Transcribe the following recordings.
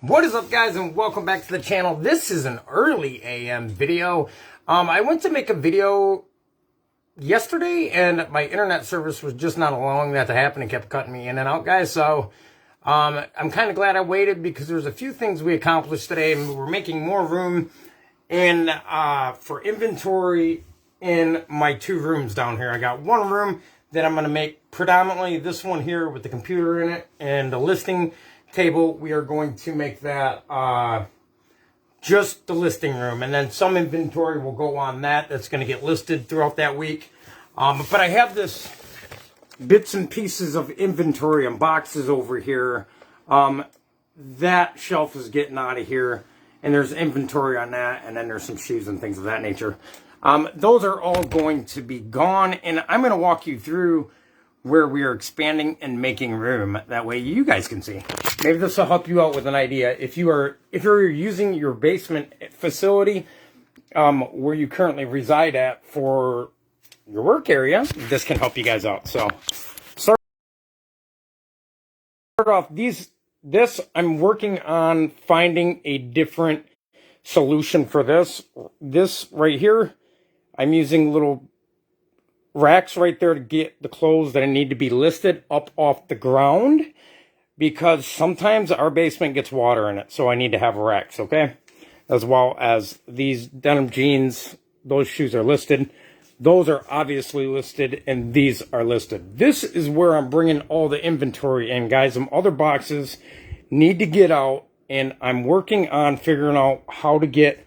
What is up, guys, and welcome back to the channel. This is an early AM video. I went to make a video yesterday and my internet service was just not allowing that to happen and kept cutting me in and out, guys. So I'm kind of glad I waited because there's a few things we accomplished today, and we're making more room in for inventory in my two rooms down here. I got one room that I'm going to make predominantly this one here with the computer in it and the listing table. We are going to make that just the listing room, and then some inventory will go on that. That's going to get listed throughout that week. But I have this bits and pieces of inventory and boxes over here. That shelf is getting out of here, and there's inventory on that, and then there's some shoes and things of that nature. Those are all going to be gone, and I'm going to walk you through where we are expanding and making room. That way you guys can see. Maybe this will help you out with an idea. If you're using your basement facility where you currently reside at for your work area, this can help you guys out. So start off this I'm working on finding a different solution for this. This right here, I'm using little racks right there to get the clothes that need to be listed up off the ground, because sometimes our basement gets water in it, so I need to have racks, okay? As well as these denim jeans, those shoes are listed. Those are obviously listed, and these are listed. This is where I'm bringing all the inventory in, guys. Some other boxes need to get out, and I'm working on figuring out how to get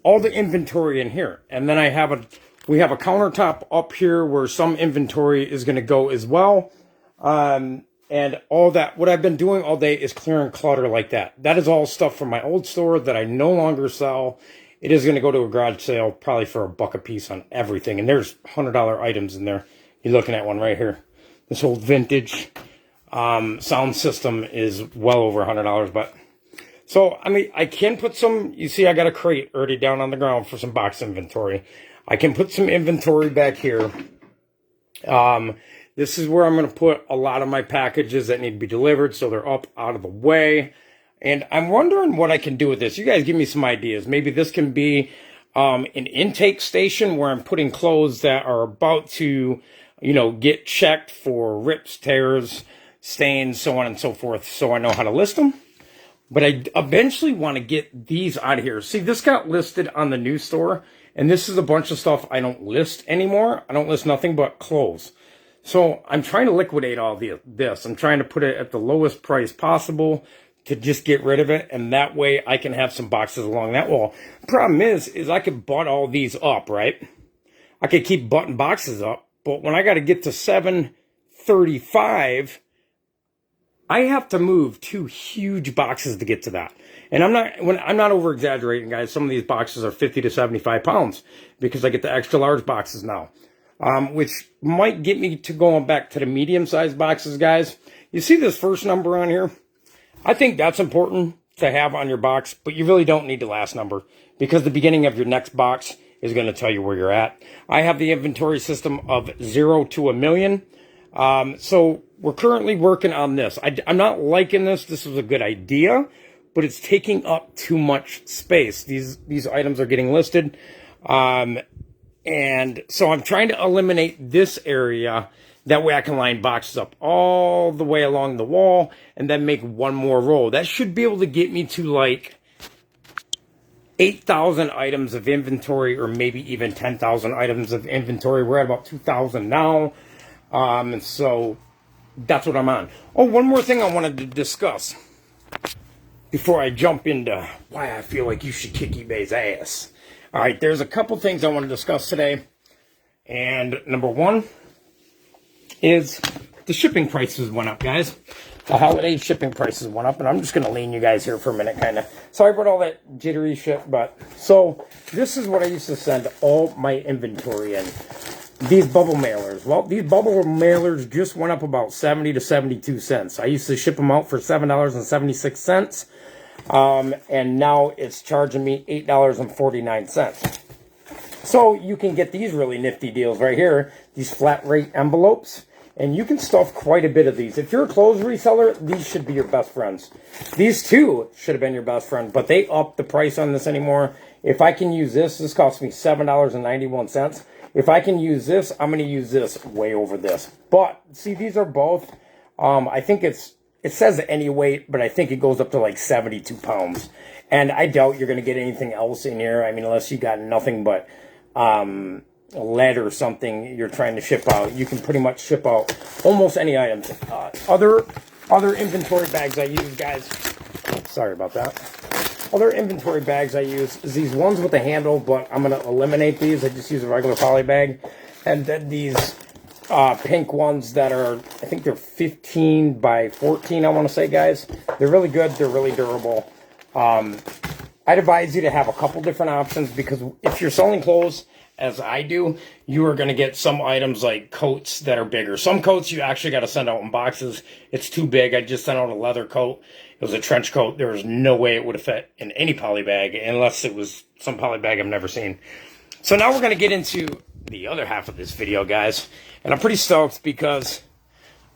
all the inventory in here. And then we have a countertop up here where some inventory is going to go as well. And all that, what I've been doing all day is clearing clutter like that. That is all stuff from my old store that I no longer sell. It is going to go to a garage sale probably for $1 a piece on everything. And there's $100 items in there. You're looking at one right here. This old vintage sound system is well over $100. But so, I mean, I can put some, you see I got a crate already down on the ground for some box inventory. I can put some inventory back here. This is where I'm going to put a lot of my packages that need to be delivered, so they're up out of the way. And I'm wondering what I can do with this. You guys give me some ideas. Maybe this can be an intake station where I'm putting clothes that are about to, get checked for rips, tears, stains, so on and so forth, so I know how to list them. But I eventually want to get these out of here. See, this got listed on the new store, and this is a bunch of stuff I don't list anymore. I don't list nothing but clothes. So I'm trying to liquidate all this. I'm trying to put it at the lowest price possible to just get rid of it, and that way I can have some boxes along that wall. The problem is I could butt all these up, right? I could keep butting boxes up, but when I got to get to 735, I have to move 2 huge boxes to get to that. And I'm not over exaggerating, guys. Some of these boxes are 50 to 75 pounds because I get the extra large boxes now. Which might get me to going back to the medium-sized boxes, guys. You see this first number on here? I think that's important to have on your box, but you really don't need the last number because the beginning of your next box is going to tell you where you're at. I have the inventory system of 0 to 1,000,000. So we're currently working on this. I'm not liking this. This is a good idea, but it's taking up too much space. These items are getting listed. And so I'm trying to eliminate this area. That way I can line boxes up all the way along the wall and then make one more row. That should be able to get me to like 8,000 items of inventory, or maybe even 10,000 items of inventory. We're at about 2,000 now. And so that's what I'm on. Oh, one more thing I wanted to discuss before I jump into why I feel like you should kick eBay's ass. All right, there's a couple things I want to discuss today. And number one is the shipping prices went up, guys. The holiday shipping prices went up, and I'm just going to lean you guys here for a minute, kind of. Sorry about all that jittery shit, but so this is what I used to send all my inventory in. These bubble mailers. Well, these bubble mailers just went up about 70 to 72 cents. I used to ship them out for $7.76. And now it's charging me $8.49. So you can get these really nifty deals right here. These flat rate envelopes. And you can stuff quite a bit of these. If you're a clothes reseller, these should be your best friends. These two should have been your best friend, but they upped the price on this anymore. If I can use this cost me $7.91. If I can use this, I'm going to use this way over this. But, see, these are both, I think it says any weight, but I think it goes up to like 72 pounds. And I doubt you're going to get anything else in here. I mean, unless you got nothing but lead or something you're trying to ship out. You can pretty much ship out almost any items. Other inventory bags I use, guys. Sorry about that. Other inventory bags I use is these ones with a handle, but I'm going to eliminate these. I just use a regular poly bag. And then these pink ones that are, I think they're 15 by 14, I want to say, guys. They're really good. They're really durable. I'd advise you to have a couple different options, because if you're selling clothes, as I do, you are going to get some items like coats that are bigger. Some coats you actually got to send out in boxes. It's too big. I just sent out a leather coat. It was a trench coat. There was no way it would have fit in any poly bag, unless it was some poly bag I've never seen. So now we're going to get into the other half of this video, guys. And I'm pretty stoked, because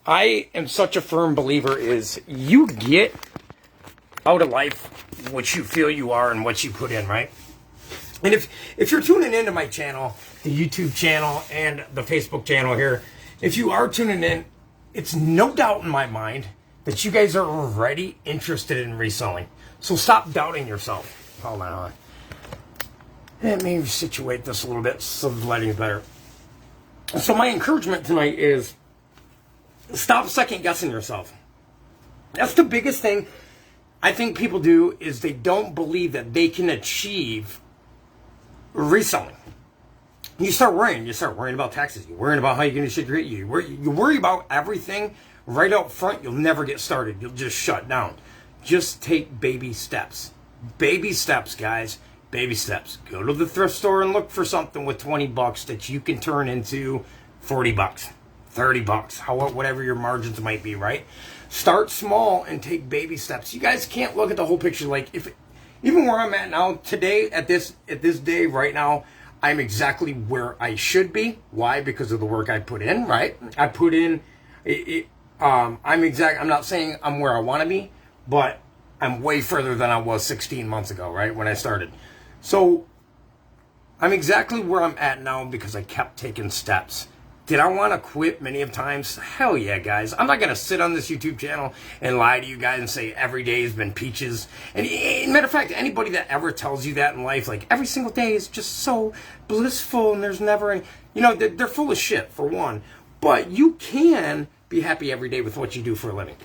I am such a firm believer is you get out of life what you feel you are and what you put in, right? And if you're tuning into my channel, the YouTube channel and the Facebook channel here, if you are tuning in, it's no doubt in my mind that you guys are already interested in reselling. So stop doubting yourself. Hold on. Let me situate this a little bit so the lighting is better. So my encouragement tonight is stop second guessing yourself. That's the biggest thing I think people do, is they don't believe that they can achieve reselling. You start worrying. You start worrying about taxes. You're worrying about how you're going to ship your, you worry about everything right up front. You'll never get started. You'll just shut down. Just take baby steps. Baby steps, guys. Baby steps. Go to the thrift store and look for something with 20 bucks that you can turn into 40 bucks, 30 bucks, whatever your margins might be, right? Start small and take baby steps. You guys can't look at the whole picture. Like, even where I'm at now, today, at this day, right now, I'm exactly where I should be. Why? Because of the work I put in, right? I put in, I'm not saying I'm where I want to be, but I'm way further than I was 16 months ago, right? When I started. So, I'm exactly where I'm at now because I kept taking steps. Did I want to quit many of times? Hell yeah, guys. I'm not going to sit on this YouTube channel and lie to you guys and say every day has been peaches. And matter of fact, anybody that ever tells you that in life, like every single day is just so blissful and there's never any, they're full of shit, for one. But you can be happy every day with what you do for a living.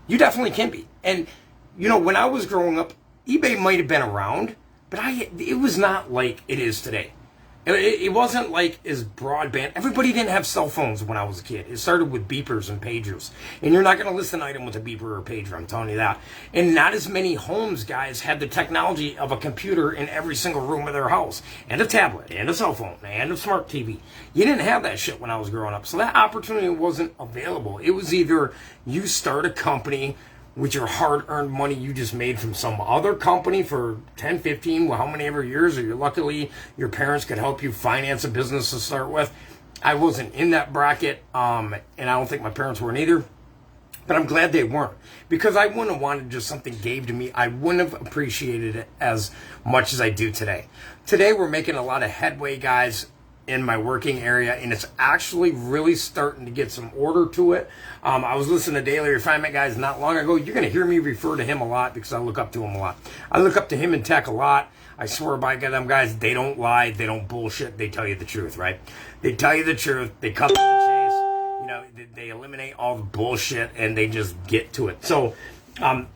You definitely can be. And, when I was growing up, eBay might have been around, but it was not like it is today. It wasn't like as broadband. Everybody didn't have cell phones when I was a kid. It started with beepers and pagers. And you're not going to list an item with a beeper or a pager, I'm telling you that. And not as many homes, guys, had the technology of a computer in every single room of their house. And a tablet, and a cell phone, and a smart TV. You didn't have that shit when I was growing up. So that opportunity wasn't available. It was either you start a company with your hard-earned money you just made from some other company for 10, 15, well, how many ever years, or luckily your parents could help you finance a business to start with. I wasn't in that bracket, and I don't think my parents were either, but I'm glad they weren't, because I wouldn't have wanted just something gave to me. I wouldn't have appreciated it as much as I do today. Today we're making a lot of headway, guys, in my working area, and it's actually really starting to get some order to it. I was listening to Daily Refinement guys not long ago. You're going to hear me refer to him a lot because I look up to him a lot. I look up to him in tech a lot. I swear by them guys, they don't lie, they don't bullshit, they tell you the truth, right? They tell you the truth, they cut to the chase, they eliminate all the bullshit, and they just get to it. So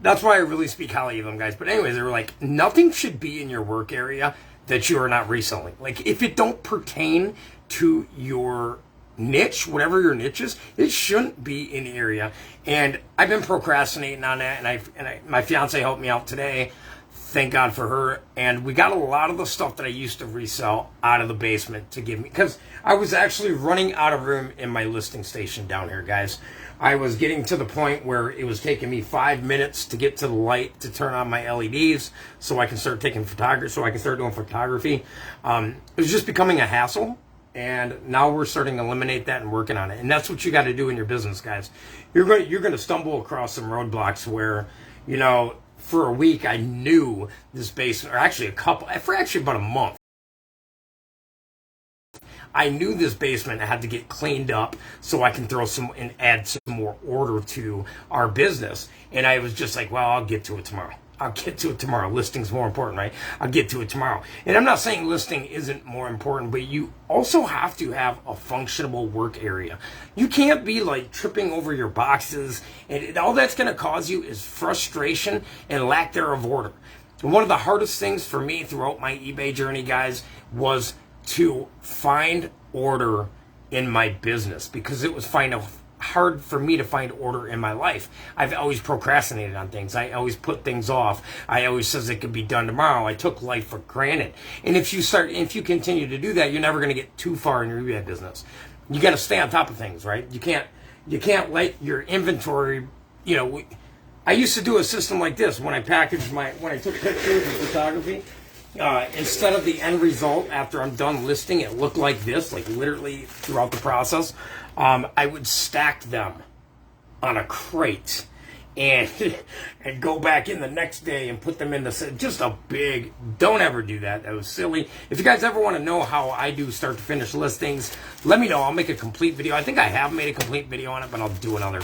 that's why I really speak highly of them guys. But anyways, they were like, nothing should be in your work area that you are not reselling. Like, if it don't pertain to your niche, whatever your niche is, it shouldn't be in the area. And I've been procrastinating on that, and my fiance helped me out today. Thank God for her. And we got a lot of the stuff that I used to resell out of the basement to give me, because I was actually running out of room in my listing station down here, guys. I was getting to the point where it was taking me 5 minutes to get to the light to turn on my LEDs so I can start taking photography, so I can start doing photography. It was just becoming a hassle. And now we're starting to eliminate that and working on it. And that's what you got to do in your business, guys. You're going to stumble across some roadblocks where, you know, for a week I knew this basement, or actually about a month, I knew this basement had to get cleaned up so I can throw some and add some more order to our business. And I was just like, well, I'll get to it tomorrow. Listing's more important, right? I'll get to it tomorrow. And I'm not saying listing isn't more important, but you also have to have a functional work area. You can't be like tripping over your boxes, and all that's going to cause you is frustration and lack thereof order. And one of the hardest things for me throughout my eBay journey, guys, was to find order in my business, because it was hard for me to find order in my life. I've always procrastinated on things. I always put things off. I always says it could be done tomorrow. I took life for granted. And if you continue to do that, you're never going to get too far in your eBay business. You got to stay on top of things, right? You can't let your inventory, you know, I used to do a system like this when I took pictures of photography. Instead of the end result after I'm done listing, it looked like this, like literally throughout the process. I would stack them on a crate and go back in the next day and put them in don't ever do that. That was silly. If you guys ever want to know how I do start to finish listings, let me know. I'll make a complete video. I think I have made a complete video on it, but I'll do another.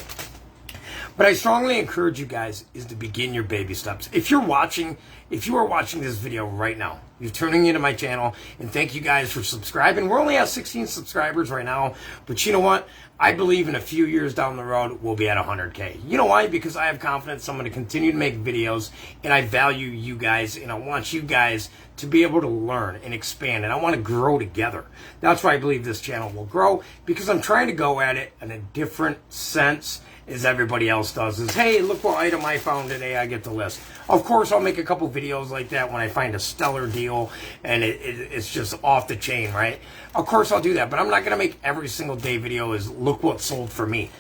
But I strongly encourage you guys is to begin your baby steps. If you are watching this video right now, you're tuning into my channel, and thank you guys for subscribing. We're only at 16 subscribers right now, but you know what? I believe in a few years down the road, we'll be at 100K. You know why? Because I have confidence I'm going to continue to make videos, and I value you guys, and I want you guys to be able to learn and expand, and I want to grow together. That's why I believe this channel will grow, because I'm trying to go at it in a different sense as everybody else does. Is, hey, look what item I found today, I get to list. Of course, I'll make a couple videos like that when I find a stellar deal and it's just off the chain, right? Of course, I'll do that, but I'm not going to make every single day video is look what sold for me.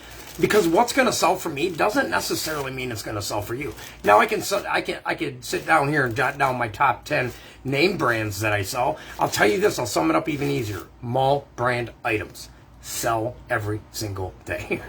Because what's going to sell for me doesn't necessarily mean it's going to sell for you. Now, I can sit down here and jot down my top 10 name brands that I sell. I'll tell you this, I'll sum it up even easier. Mall brand items sell every single day.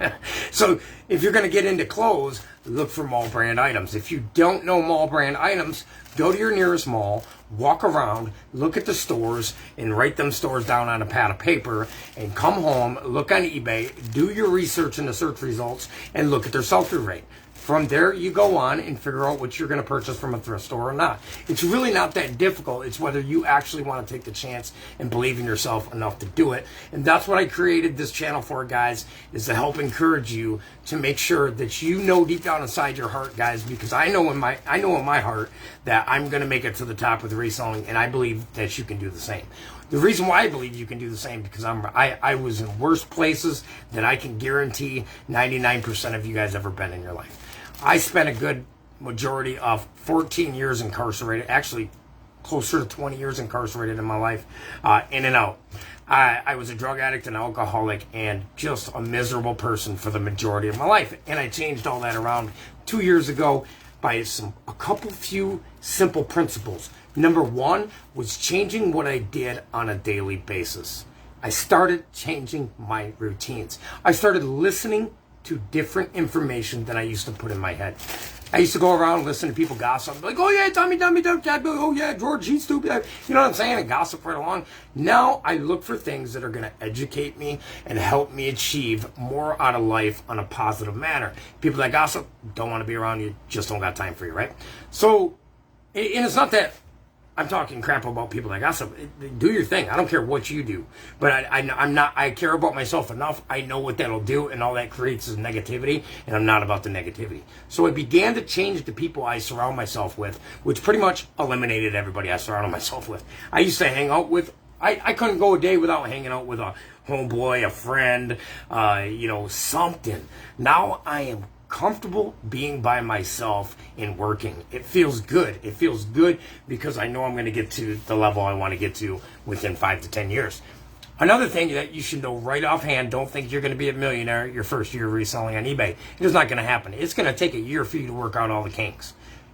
So if you're going to get into clothes, look for mall brand items. If you don't know mall brand items, go to your nearest mall, walk around, look at the stores, and write them stores down on a pad of paper, and come home, look on eBay, do your research in the search results, and look at their sell-through rate. From there, you go on and figure out what you're going to purchase from a thrift store or not. It's really not that difficult. It's whether you actually want to take the chance and believe in yourself enough to do it. And that's what I created this channel for, guys, is to help encourage you to make sure that you know deep down inside your heart, guys, because I know in my heart that I'm going to make it to the top with reselling, and I believe that you can do the same. The reason why I believe you can do the same, because I was in worse places than I can guarantee 99% of you guys ever been in your life. I spent a good majority of 14 years incarcerated, actually closer to 20 years incarcerated in my life, in and out. I was a drug addict and alcoholic and just a miserable person for the majority of my life. And I changed all that around 2 years ago by a couple few simple principles. Number one was changing what I did on a daily basis. I started changing my routines. I started listening to different information than I used to put in my head. I used to go around and listen to people gossip, like, oh yeah, Tommy, oh yeah, George, he's stupid. You know what I'm saying? And gossip right along. Now I look for things that are going to educate me and help me achieve more out of life on a positive manner. People that gossip don't want to be around you, just don't got time for you, right? So, and it's not that I'm talking crap about people that gossip. Do your thing. I don't care what you do. But I care about myself enough. I know what that'll do, and all that creates is negativity, and I'm not about the negativity. So I began to change the people I surround myself with, which pretty much eliminated everybody I surrounded myself with. I used to hang out with, I couldn't go a day without hanging out with a homeboy, a friend, something. Now I am comfortable being by myself and working. It feels good. It feels good because I know I'm going to get to the level I want to get to within 5 to 10 years. Another thing that you should know right offhand, don't think you're going to be a millionaire your first year reselling on eBay. It is not going to happen. It's going to take a year for you to work out all the kinks.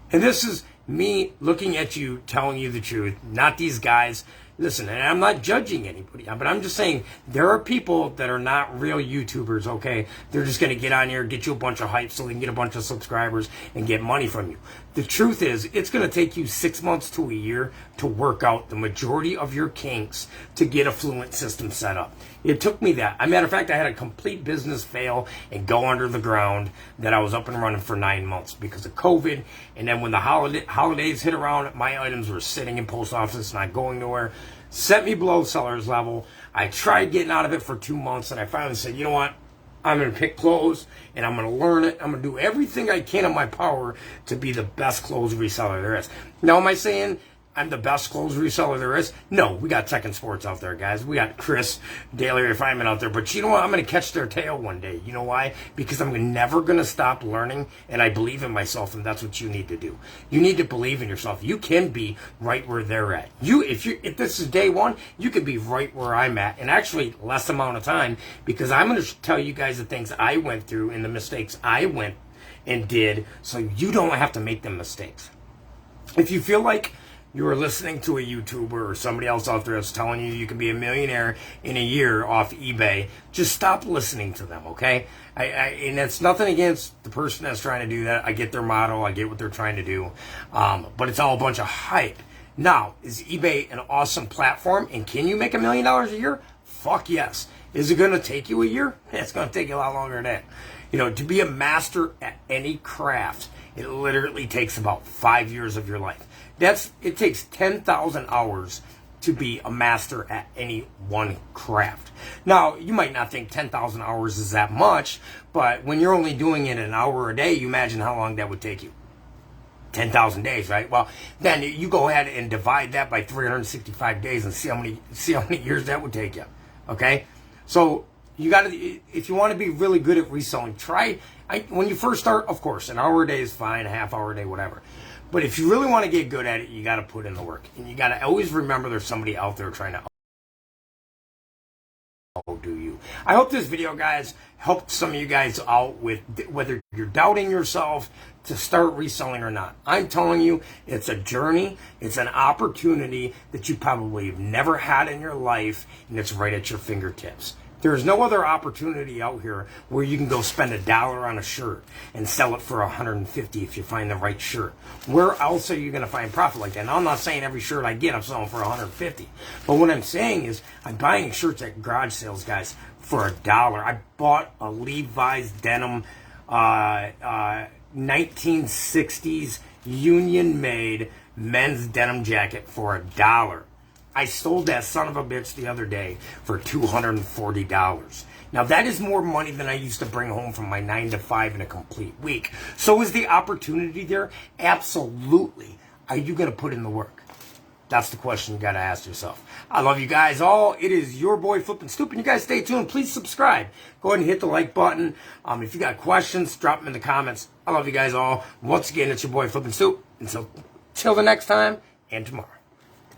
And this is me looking at you, telling you the truth, not these guys Listen, and I'm not judging anybody, but I'm just saying there are people that are not real YouTubers, okay? They're just going to get on here, get you a bunch of hype so they can get a bunch of subscribers and get money from you. The truth is, it's going to take you 6 months to a year to work out the majority of your kinks to get a fluent system set up. It took me that. As a matter of fact, I had a complete business fail and go under the ground that I was up and running for 9 months because of COVID. And then when the holidays hit around, my items were sitting in post office, not going nowhere. Set me below seller's level. I tried getting out of it for 2 months, and I finally said, you know what? I'm going to pick clothes, and I'm going to learn it. I'm going to do everything I can in my power to be the best clothes reseller there is. Now, am I saying I'm the best clothes reseller there is? No, we got Tech and Sports out there, guys. We got Chris, Daily Refinement out there. But you know what? I'm going to catch their tail one day. You know why? Because I'm never going to stop learning, and I believe in myself, and that's what you need to do. You need to believe in yourself. You can be right where they're at. If this is day one, you could be right where I'm at, and actually less amount of time, because I'm going to tell you guys the things I went through and the mistakes I went and did, so you don't have to make them mistakes. If you feel like you are listening to a YouTuber or somebody else out there that's telling you you can be a millionaire in a year off eBay, just stop listening to them, okay? And it's nothing against the person that's trying to do that. I get their motto. I get what they're trying to do. But it's all a bunch of hype. Now, is eBay an awesome platform? And can you make $1 million a year? Fuck yes. Is it going to take you a year? It's going to take you a lot longer than that. You know, to be a master at any craft, it literally takes about 5 years of your life. It takes 10,000 hours to be a master at any one craft. Now, you might not think 10,000 hours is that much, but when you're only doing it an hour a day, you imagine how long that would take you. 10,000 days, right? Well, then you go ahead and divide that by 365 days and see how many years that would take you. Okay? So, you got to, if you want to be really good at reselling, when you first start, of course, an hour a day is fine, a half hour a day, whatever. But if you really want to get good at it, you got to put in the work. And you got to always remember there's somebody out there trying to outdo you. I hope this video, guys, helped some of you guys out with whether you're doubting yourself to start reselling or not. I'm telling you, it's a journey. It's an opportunity that you probably have never had in your life, and it's right at your fingertips. There's no other opportunity out here where you can go spend $1 on a shirt and sell it for $150 if you find the right shirt. Where else are you going to find profit like that? Now, I'm not saying every shirt I get I'm selling for $150, but what I'm saying is I'm buying shirts at garage sales, guys, for $1. I bought a Levi's denim 1960s union-made men's denim jacket for $1. I sold that son of a bitch the other day for $240. Now, that is more money than I used to bring home from my 9 to 5 in a complete week. So is the opportunity there? Absolutely. Are you going to put in the work? That's the question you got to ask yourself. I love you guys all. It is your boy FlippinStoop, and you guys stay tuned. Please subscribe. Go ahead and hit the like button. If you got questions, drop them in the comments. I love you guys all. Once again, it's your boy FlippinStoop. Until the next time, and tomorrow.